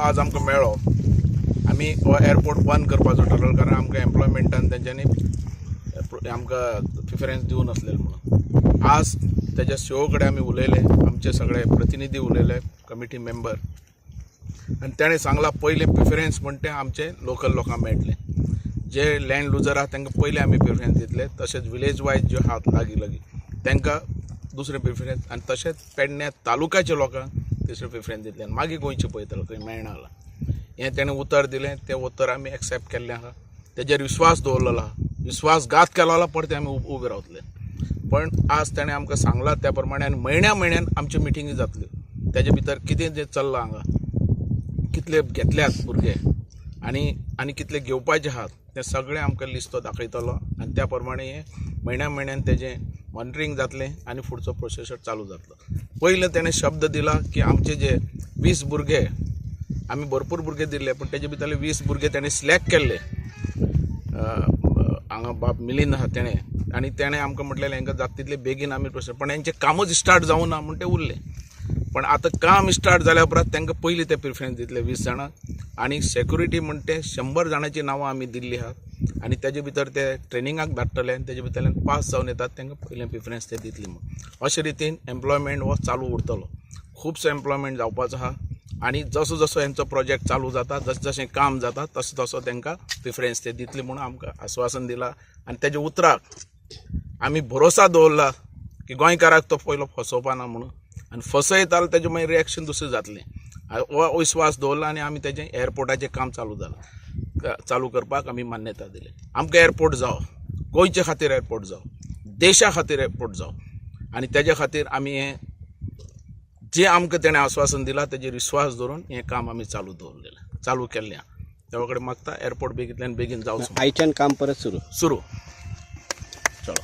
आज आमकां मेळ्ळो आमी हो एअरपोर्ट बंद करपाचो थारावलो, कारण आमकां एम्प्लॉयमेंटान तेंच्यांनी आमकां प्रिफरन्स दिवं नासलेलें म्हणून. आज तेज्या CEO कडेन आमी उलयले, आमचे सगळे प्रतिनिधी उलयले, कमिटी मेंबर, आनी ताणें सांगलां पयले प्रिफरन्स म्हणटा तें आमचे लोकल लोकांक मेळटलें. जे लँड लुजर आहा तांकां पयले आमी प्रिफरन्स दितले, तशेंच विलेज वायज जे आहात लागीं तांकां दुसरे प्रिफरन्स, आनी तशेंच पेडण्या तालुक्याच्या लोकांक तिसरे प्रिफरन्स दितले, आनी मागीर गोंयचे पळयतलो खंय मेळना जाल्यार. हें ताणें उतर दिलें, तें उतर आमी एक्सेप्ट केल्लें आहा. तेजेर विस्वास दवरलेलो आहा, विस्वासघात केलो जाल्यार परते आमी उबे रावतले. पण आज ताणें आमकां सांगलां त्या प्रमाणे, आनी म्हयन्यान आमच्यो मिटिंगी जातल्यो. तेजे भितर कितें जें चल्लां हांगा, कितले घेतल्यात भुरगे आनी कितले घेवपाचे आहात तें सगळें आमकां लिस्ट दाखयतलो, आनी त्या प्रमाणे हें म्हयन्यान तेजें मॉनिटरींग जातलें आनी फुडचो प्रोसेसर चालू जातलो. पयलें ताणें शब्द दिला की आमचे जे 20 भुरगे, आमी भरपूर भुरगे दिल्ले, पूण तेजे भितरले 20 भुरगे ताणें सिलेक्ट केल्ले. हांगा बाब मिलिंद आहा ताणें, ताणें आमकां म्हटलेलें हांकां जाता तितले बेगीन आमी प्रोसेस, पण हेंचें कामूच स्टार्ट जावं ना म्हूण ते उरले. पण आतां काम स्टार्ट जाल्या उपरांत तांकां पयलीं ते प्रिफरन्स दितले 20 जाणांक, आनी सेक्युरिटी म्हणटा ते 100 जाणांची नांवां आमी दिल्लीं आहात, आनी तेजे भितर ते ट्रेनिंगाक धाडटले, आनी तेजे भितरल्यान पास जावन येतात तांकां पयलें प्रिफरन्स ते दितले म्हणून. अशे रितीन एम्प्लॉयमेंट हो चालू उरतलो. खुबसो एम्प्लॉयमेंट जावपाचो आहा, आनी जसो जसो हेंचो प्रोजेक्ट चालू जाता, जशें जशें काम जाता तसो तसो तांकां प्रिफरन्स ते दितले म्हणून आमकां आश्वासन दिलां. आनी तेजे उतराक आमी भरोसा दवरला की गोंयकाराक तो पयलो फसोवपा ना म्हणून, आनी फसयता जाल्यार तेजें मागीर रिएक्शन दुसरें जातलें. हो विस्वास दवरला, आनी आमी तेजें एअरपोर्टाचें काम चालू करपाक आमी मान्यता दिली. आमकां एअरपोर्ट जावं, गोंयचे खातीर एअरपोर्ट जावं, देशा खातीर एअरपोर्ट जावं, आनी तेजे खातीर आमी हें जें आमकां तेणें आश्वासन दिलां तेजेर विस्वास दवरून हें काम आमी चालू केल्लें. त्या कडेन मागता एअरपोर्ट बेगींतल्यान बेगीन जावचो. आयच्यान काम परत सुरू. चलो.